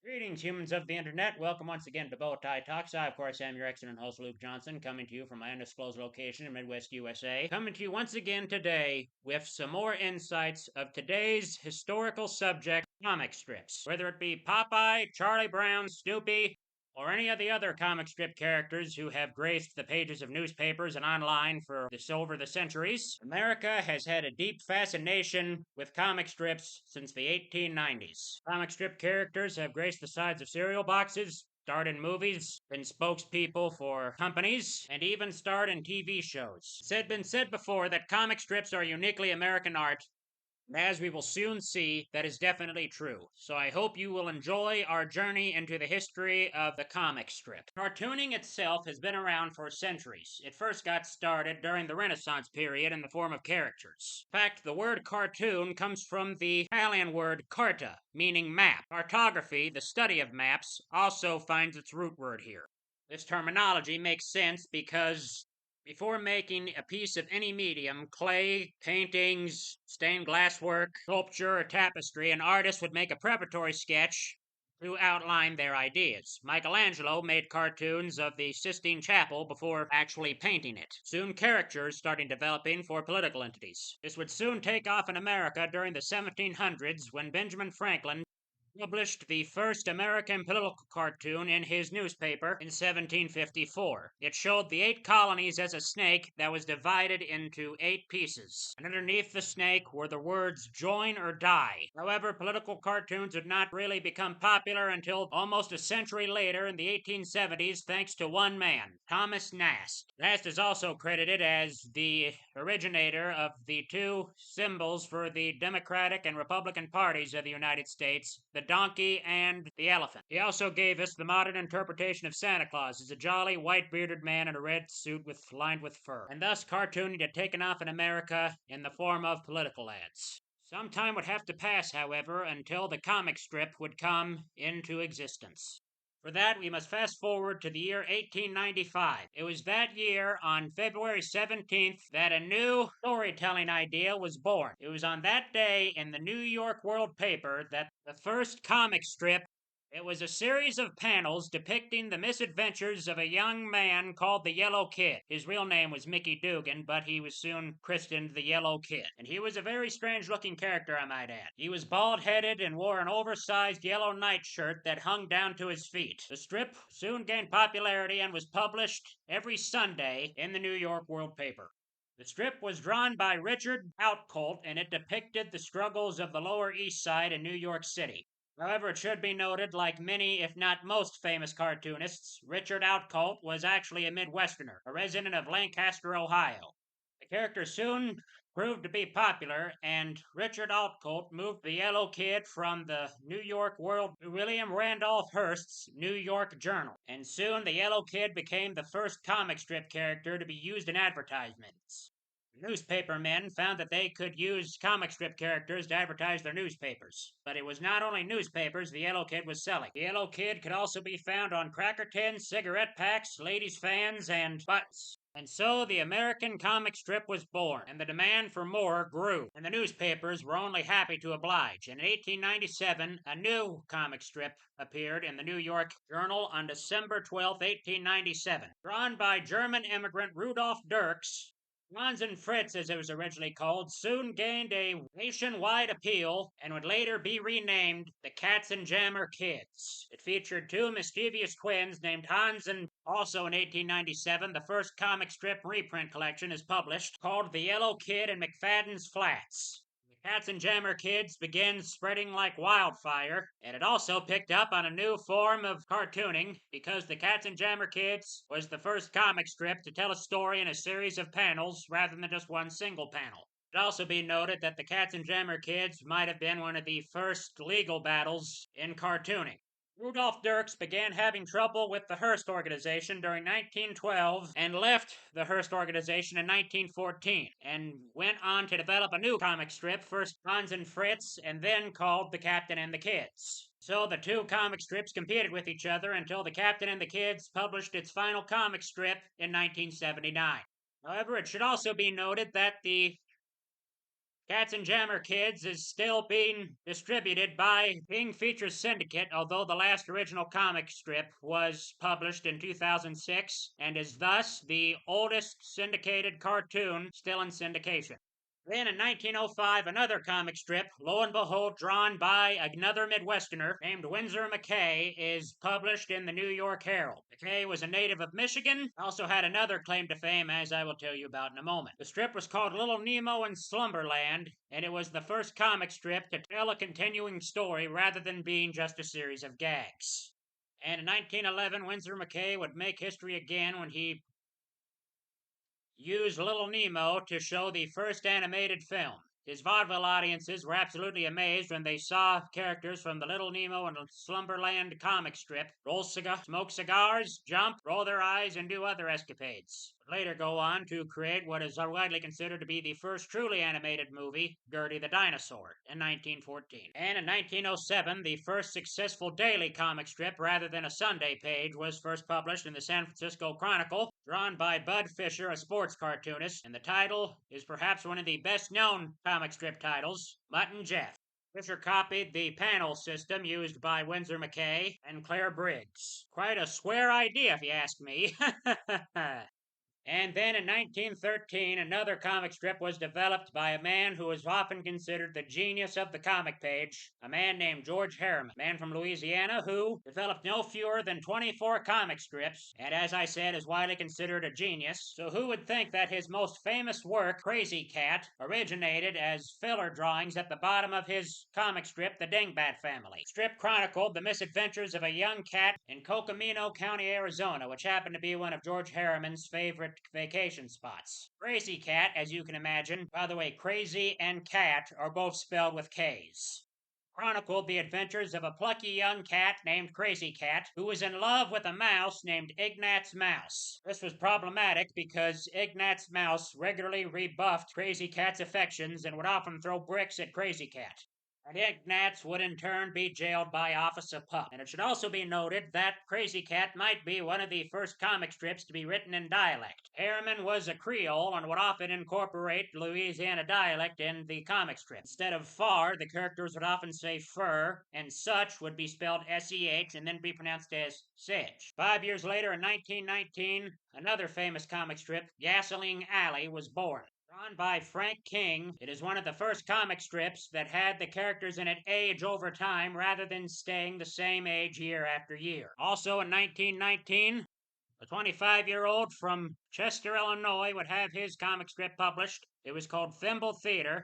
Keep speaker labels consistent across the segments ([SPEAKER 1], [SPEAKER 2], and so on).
[SPEAKER 1] Greetings, humans of the internet. Welcome once again to Bowtie Talks. I, of course, am your excellent host, Luke Johnson, coming to you from my undisclosed location in Midwest USA. Coming to you once again today with some more insights of today's historical subject, comic strips. Whether it be Popeye, Charlie Brown, Snoopy, or any of the other comic strip characters who have graced the pages of newspapers and online for over the centuries, America has had a deep fascination with comic strips since the 1890s. Comic strip characters have graced the sides of cereal boxes, starred in movies, been spokespeople for companies, and even starred in TV shows. It's been said before that comic strips are uniquely American art. As we will soon see, that is definitely true. So I hope you will enjoy our journey into the history of the comic strip. Cartooning itself has been around for centuries. It first got started during the Renaissance period in the form of caricatures. In fact, the word cartoon comes from the Italian word carta, meaning map. Cartography, the study of maps, also finds its root word here. This terminology makes sense because before making a piece of any medium, clay, paintings, stained glass work, sculpture, or tapestry, an artist would make a preparatory sketch to outline their ideas. Michelangelo made cartoons of the Sistine Chapel before actually painting it. Soon caricatures started developing for political entities. This would soon take off in America during the 1700s when Benjamin Franklin published the first American political cartoon in his newspaper in 1754. It showed the 8 colonies as a snake that was divided into 8 pieces, and underneath the snake were the words join or die. However, political cartoons did not really become popular until almost a century later in the 1870s, thanks to one man, Thomas Nast. Nast is also credited as the originator of the 2 symbols for the Democratic and Republican parties of the United States, the donkey and the elephant. He also gave us the modern interpretation of Santa Claus as a jolly, white-bearded man in a red suit lined with fur. And thus cartooning had taken off in America in the form of political ads. Some time would have to pass, however, until the comic strip would come into existence. For that, we must fast forward to the year 1895. It was that year, on February 17th, that a new storytelling idea was born. It was on that day in the New York World paper that the first comic strip. It was a series of panels depicting the misadventures of a young man called the Yellow Kid. His real name was Mickey Dugan, but he was soon christened the Yellow Kid. And he was a very strange-looking character, I might add. He was bald-headed and wore an oversized yellow nightshirt that hung down to his feet. The strip soon gained popularity and was published every Sunday in the New York World paper. The strip was drawn by Richard Outcault, and it depicted the struggles of the Lower East Side in New York City. However, it should be noted, like many, if not most famous cartoonists, Richard Outcault was actually a Midwesterner, a resident of Lancaster, Ohio. The character soon proved to be popular, and Richard Outcault moved the Yellow Kid from the New York World to William Randolph Hearst's New York Journal. And soon the Yellow Kid became the first comic strip character to be used in advertisements. Newspaper men found that they could use comic strip characters to advertise their newspapers. But it was not only newspapers the Yellow Kid was selling. The Yellow Kid could also be found on cracker tins, cigarette packs, ladies' fans, and buttons. And so the American comic strip was born, and the demand for more grew, and the newspapers were only happy to oblige. And in 1897, a new comic strip appeared in the New York Journal on December 12, 1897. Drawn by German immigrant Rudolf Dirks, Franz and Fritz, as it was originally called, soon gained a nationwide appeal and would later be renamed the Katzenjammer Kids. It featured 2 mischievous twins named Hans and also in 1897, the first comic strip reprint collection is published called The Yellow Kid and McFadden's Flats. The Katzenjammer Kids began spreading like wildfire, and it also picked up on a new form of cartooning because the Katzenjammer Kids was the first comic strip to tell a story in a series of panels rather than just one single panel. It should also be noted that the Katzenjammer Kids might have been one of the first legal battles in cartooning. Rudolf Dirks began having trouble with the Hearst organization during 1912 and left the Hearst organization in 1914 and went on to develop a new comic strip, first Hans and Fritz, and then called The Captain and the Kids. So the 2 comic strips competed with each other until The Captain and the Kids published its final comic strip in 1979. However, it should also be noted that the Cats and Jammer Kids is still being distributed by King Features Syndicate, although the last original comic strip was published in 2006 and is thus the oldest syndicated cartoon still in syndication. Then in 1905, another comic strip, lo and behold, drawn by another Midwesterner named Windsor McKay, is published in the New York Herald. McKay was a native of Michigan, also had another claim to fame, as I will tell you about in a moment. The strip was called Little Nemo in Slumberland, and it was the first comic strip to tell a continuing story rather than being just a series of gags. And in 1911, Windsor McKay would make history again when he used Little Nemo to show the first animated film. His vaudeville audiences were absolutely amazed when they saw characters from the Little Nemo and Slumberland comic strip smoke cigars, jump, roll their eyes, and do other escapades. But later go on to create what is widely considered to be the first truly animated movie, Gertie the Dinosaur, in 1914. And in 1907, the first successful daily comic strip rather than a Sunday page was first published in the San Francisco Chronicle, drawn by Bud Fisher, a sports cartoonist, and the title is perhaps one of the best-known comic strip titles, Mutt and Jeff. Fisher copied the panel system used by Windsor McKay and Claire Briggs. Quite a square idea, if you ask me. And then in 1913, another comic strip was developed by a man who is often considered the genius of the comic page, a man named George Harriman, a man from Louisiana who developed no fewer than 24 comic strips, and as I said, is widely considered a genius. So who would think that his most famous work, Crazy Cat, originated as filler drawings at the bottom of his comic strip, The Dingbat Family. The strip chronicled the misadventures of a young cat in Cocomino County, Arizona, which happened to be one of George Harriman's favorite vacation spots. Crazy Cat, as you can imagine, by the way, crazy and cat are both spelled with K's, chronicled the adventures of a plucky young cat named Crazy Cat who was in love with a mouse named Ignatz Mouse. This was problematic because Ignatz Mouse regularly rebuffed Crazy Cat's affections and would often throw bricks at Crazy Cat. And Ignatz would in turn be jailed by Officer Pup. And it should also be noted that Crazy Cat might be one of the first comic strips to be written in dialect. Harriman was a Creole and would often incorporate Louisiana dialect in the comic strip. Instead of far, the characters would often say fur, and such would be spelled S-E-H and then be pronounced as sedge. 5 years later, in 1919, another famous comic strip, Gasoline Alley, was born. Drawn by Frank King, it is one of the first comic strips that had the characters in it age over time rather than staying the same age year after year. Also in 1919, a 25-year-old from Chester, Illinois would have his comic strip published. It was called Thimble Theater,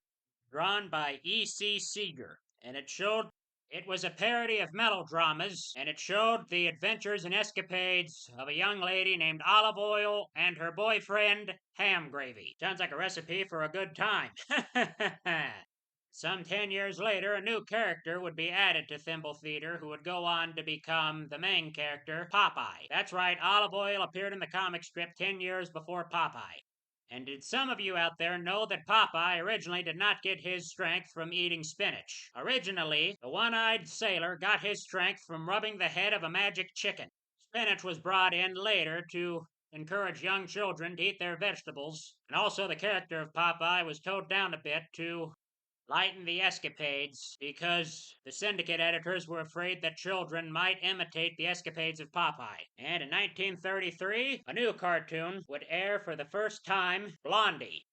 [SPEAKER 1] drawn by E.C. Seeger, and it was a parody of melodramas, and it showed the adventures and escapades of a young lady named Olive Oil and her boyfriend, Ham Gravy. Sounds like a recipe for a good time. Some 10 years later, a new character would be added to Thimble Theater who would go on to become the main character, Popeye. That's right, Olive Oil appeared in the comic strip 10 years before Popeye. And did some of you out there know that Popeye originally did not get his strength from eating spinach? Originally, the one-eyed sailor got his strength from rubbing the head of a magic chicken. Spinach was brought in later to encourage young children to eat their vegetables, and also the character of Popeye was toned down a bit to lighten the escapades because the syndicate editors were afraid that children might imitate the escapades of Popeye. And in 1933, a new cartoon would air for the first time, Blondie.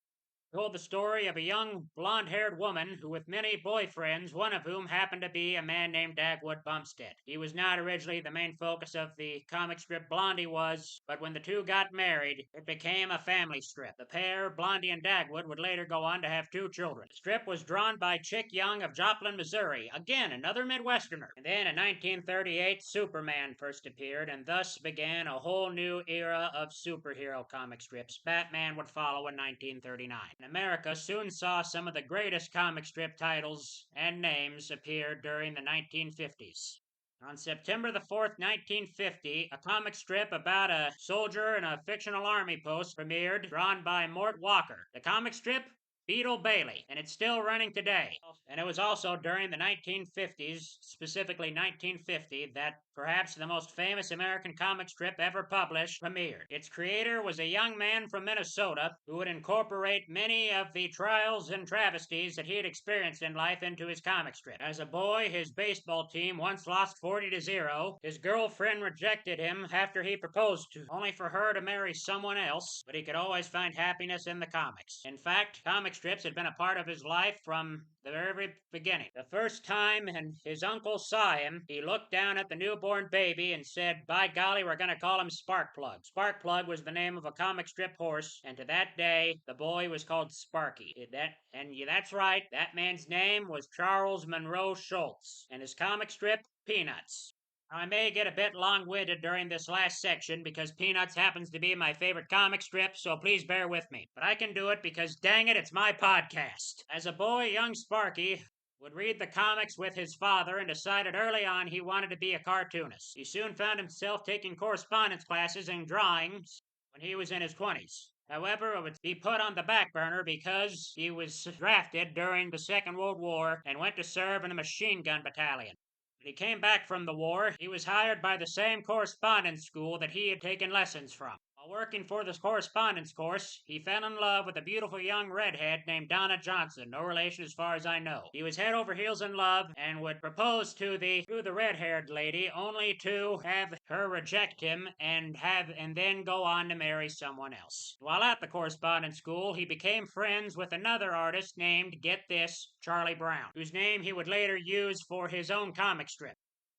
[SPEAKER 1] Told the story of a young blonde-haired woman who with many boyfriends, one of whom happened to be a man named Dagwood Bumstead. He was not originally the main focus of the comic strip Blondie was, but when the two got married, it became a family strip. The pair, Blondie and Dagwood, would later go on to have 2 children. The strip was drawn by Chick Young of Joplin, Missouri. Again, another Midwesterner. And then in 1938, Superman first appeared, and thus began a whole new era of superhero comic strips. Batman would follow in 1939. America soon saw some of the greatest comic strip titles and names appear during the 1950s. On September the 4th, 1950, a comic strip about a soldier in a fictional army post premiered, drawn by Mort Walker. The comic strip? Beetle Bailey, and it's still running today. And it was also during the 1950s, specifically 1950, that perhaps the most famous American comic strip ever published, premiered. Its creator was a young man from Minnesota who would incorporate many of the trials and travesties that he had experienced in life into his comic strip. As a boy, his baseball team once lost 40-0. His girlfriend rejected him after he proposed to, only for her to marry someone else, but he could always find happiness in the comics. In fact, comic strips had been a part of his life from the very beginning. The first time his uncle saw him, he looked down at the newborn baby and said, "By golly, we're going to call him Sparkplug." Sparkplug was the name of a comic strip horse, and to that day, the boy was called Sparky. That's right, that man's name was Charles Monroe Schultz, and his comic strip, Peanuts. I may get a bit long-winded during this last section because Peanuts happens to be my favorite comic strip, so please bear with me. But I can do it because, dang it, it's my podcast. As a boy, young Sparky would read the comics with his father and decided early on he wanted to be a cartoonist. He soon found himself taking correspondence classes in drawings when he was in his 20s. However, it would be put on the back burner because he was drafted during the Second World War and went to serve in the machine gun battalion. When he came back from the war, he was hired by the same correspondence school that he had taken lessons from. While working for this correspondence course, he fell in love with a beautiful young redhead named Donna Johnson, no relation as far as I know. He was head over heels in love and would propose to the red-haired lady, only to have her reject him and then go on to marry someone else. While at the correspondence school, he became friends with another artist named, get this, Charlie Brown, whose name he would later use for his own comic strip.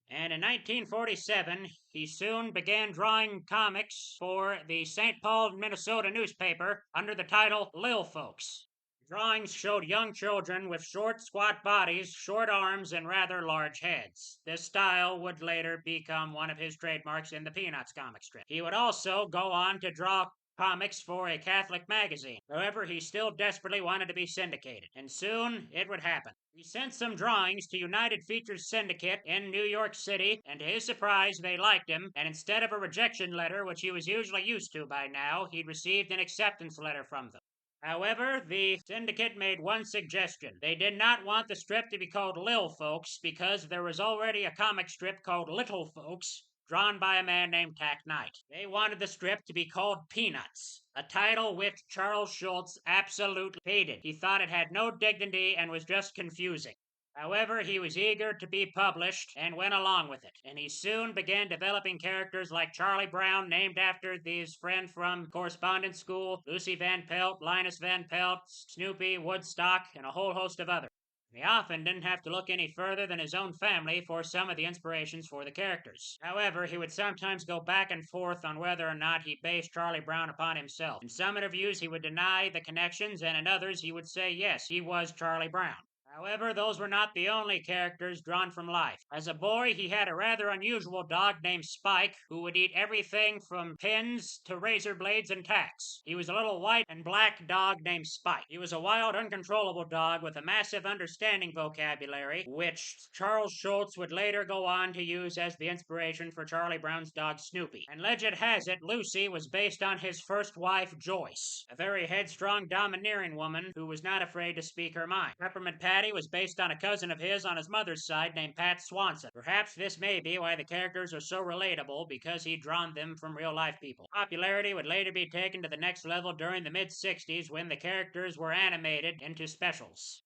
[SPEAKER 1] And in 1947, he soon began drawing comics for the St. Paul, Minnesota newspaper under the title Lil Folks. Drawings showed young children with short, squat bodies, short arms, and rather large heads. This style would later become one of his trademarks in the Peanuts comic strip. He would also go on to draw comics for a Catholic magazine. However, he still desperately wanted to be syndicated, and soon it would happen. He sent some drawings to United Features Syndicate in New York City, and to his surprise, they liked him, and instead of a rejection letter, which he was usually used to by now, he'd received an acceptance letter from them. However, the syndicate made one suggestion. They did not want the strip to be called Lil Folks because there was already a comic strip called Little Folks, drawn by a man named Tack Knight. They wanted the strip to be called Peanuts, a title which Charles Schultz absolutely hated. He thought it had no dignity and was just confusing. However, he was eager to be published and went along with it, and he soon began developing characters like Charlie Brown, named after his friend from correspondence school, Lucy Van Pelt, Linus Van Pelt, Snoopy, Woodstock, and a whole host of others. He often didn't have to look any further than his own family for some of the inspirations for the characters. However, he would sometimes go back and forth on whether or not he based Charlie Brown upon himself. In some interviews, he would deny the connections, and in others, he would say yes, he was Charlie Brown. However, those were not the only characters drawn from life. As a boy, he had a rather unusual dog named Spike, who would eat everything from pins to razor blades and tacks. He was a little white and black dog named Spike. He was a wild, uncontrollable dog with a massive understanding vocabulary, which Charles Schultz would later go on to use as the inspiration for Charlie Brown's dog Snoopy. And legend has it, Lucy was based on his first wife, Joyce, a very headstrong, domineering woman who was not afraid to speak her mind. Peppermint Patty was based on a cousin of his on his mother's side named Pat Swanson. Perhaps this may be why the characters are so relatable, because he'd drawn them from real-life people. Popularity would later be taken to the next level during the mid-60s when the characters were animated into specials.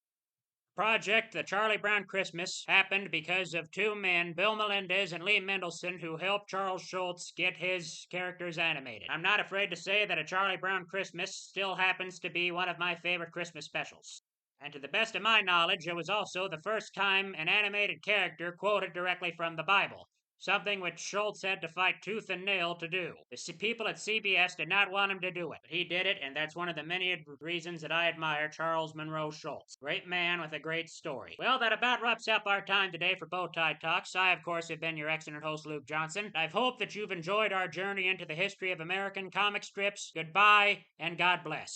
[SPEAKER 1] Project The Charlie Brown Christmas happened because of two men, Bill Melendez and Lee Mendelson, who helped Charles Schultz get his characters animated. I'm not afraid to say that A Charlie Brown Christmas still happens to be one of my favorite Christmas specials. And to the best of my knowledge, it was also the first time an animated character quoted directly from the Bible, something which Schultz had to fight tooth and nail to do. The people at CBS did not want him to do it, but he did it, and that's one of the many reasons that I admire Charles Monroe Schultz. Great man with a great story. Well, that about wraps up our time today for Bowtie Talks. I, of course, have been your excellent host, Luke Johnson. I've hoped that you've enjoyed our journey into the history of American comic strips. Goodbye, and God bless.